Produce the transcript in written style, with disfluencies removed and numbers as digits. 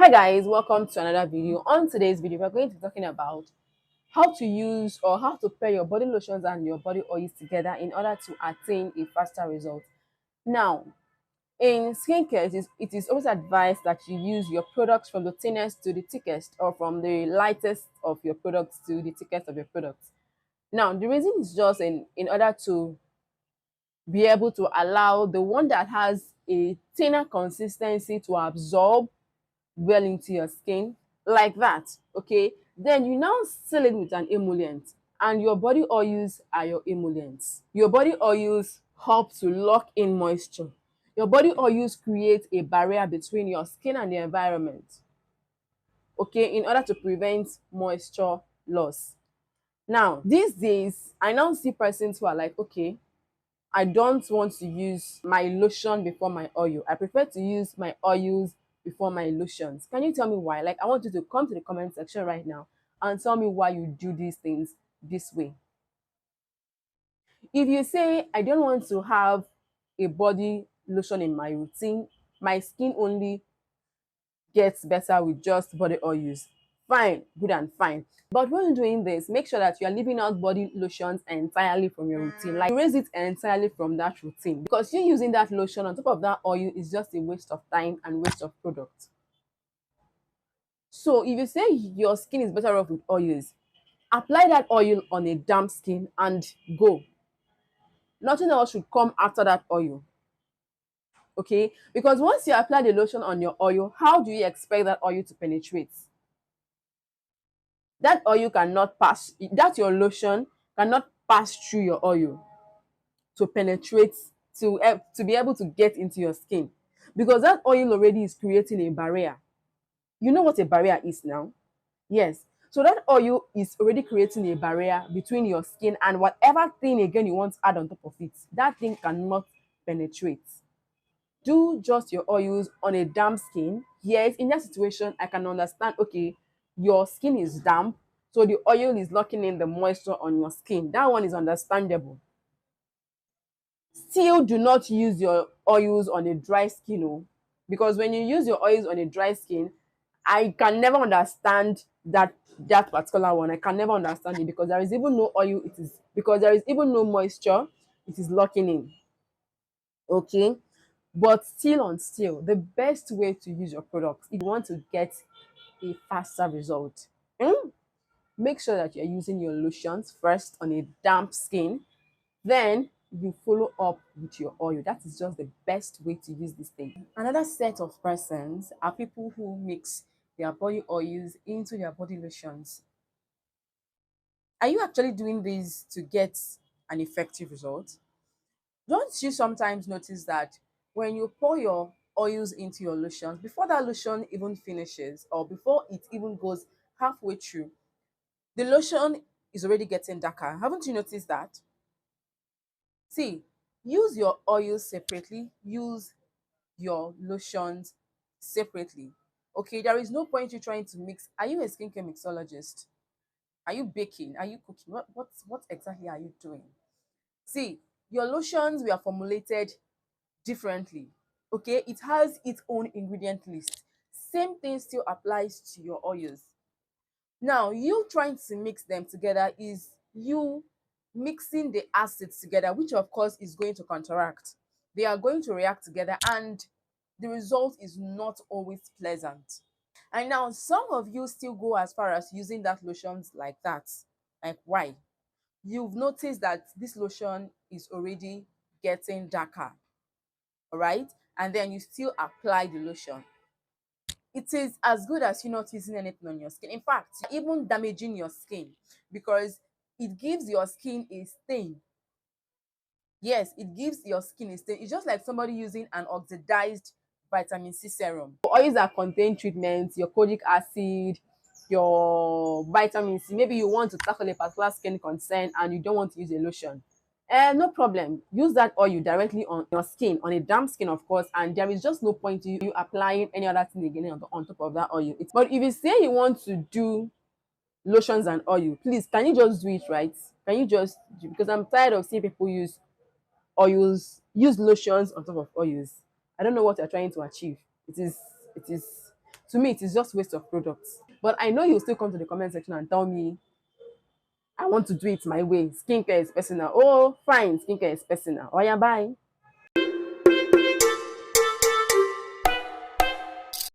Hi guys, welcome to another video. On today's video, we're going to be talking about how to use or how to pair your body lotions and your body oils together in order to attain a faster result. Now, in skincare, it is always advised that you use your products from the thinnest to the thickest, or from the lightest of your products to the thickest of your products. Now, the reason is just in order to be able to allow the one that has a thinner consistency to absorb well into your skin like that. Okay, then you now seal it with an emollient, and your body oils are your emollients. Your body oils help to lock in moisture. Your body oils create a barrier between your skin and the environment, okay, in order to prevent moisture loss. Now these days I now see persons who are like, okay, I don't want to use my lotion before my oil. I prefer to use my oils before my lotions. Can you tell me why? Like, I want you to come to the comment section right now and tell me why you do these things this way. If you say, I don't want to have a body lotion in my routine, my skin only gets better with just body oils, fine, good and fine. But when you're doing this, make sure that you are leaving out body lotions entirely from your routine. Like, erase it entirely from that routine, because you using that lotion on top of that oil is just a waste of time and waste of product. So if you say your skin is better off with oils, apply that oil on a damp skin and go. Nothing else should come after that oil. Okay, because once you apply the lotion on your oil, how do you expect that oil to penetrate? That oil cannot pass, that your lotion cannot pass through your oil to penetrate, to be able to get into your skin, because that oil already is creating a barrier. You know what a barrier is now? Yes. So that oil is already creating a barrier between your skin and whatever thing again you want to add on top of it. That thing cannot penetrate. Do just your oils on a damp skin. Yes, in that situation, I can understand, okay, your skin is damp, so the oil is locking in the moisture on your skin. That one is understandable. Still, do not use your oils on a dry skin, oh, because when you use your oils on a dry skin, I can never understand that particular one. I can never understand it, because there is even no oil. It is because there is even no moisture. It is locking in. Okay, but still, the best way to use your products if you want to get a faster result, make sure that you're using your lotions first on a damp skin, then you follow up with your oil. That is just the best way to use this thing. Another set of persons are people who mix their body oils into their body lotions. Are you actually doing this to get an effective result? Don't you sometimes notice that when you pour your oils into your lotions, before that lotion even finishes, or before it even goes halfway through, the lotion is already getting darker? Haven't you noticed that? See, use your oils separately, use your lotions separately. Okay, there is no point you trying to mix. Are you a skincare mixologist? Are you baking? Are you cooking? What exactly are you doing? See, your lotions were formulated differently. Okay, it has its own ingredient list. Same thing still applies to your oils. Now, you trying to mix them together is you mixing the acids together, which of course is going to counteract. They are going to react together, and the result is not always pleasant. And now some of you still go as far as using that lotions like that. Like, why? You've noticed that this lotion is already getting darker, all right? And then you still apply the lotion. It is as good as you not using anything on your skin. In fact, even damaging your skin, because it gives your skin a stain. Yes, it gives your skin a stain. It's just like somebody using an oxidized vitamin C serum. Oils that contain treatments, your kojic acid, your vitamin C. Maybe you want to tackle a particular skin concern and you don't want to use a lotion. No problem. Use that oil directly on your skin, on a damp skin, of course, and there is just no point to you applying any other thing again on top of that oil. But if you say you want to do lotions and oil, please, can you just do it right? Can you just do, because I'm tired of seeing people use lotions on top of oils. I don't know what you're trying to achieve. It is To me, it is just waste of products. But I know you'll still come to the comment section and tell me, I want to do it my way. Skincare is personal. Oh, fine, skincare is personal. Oh, yeah, bye.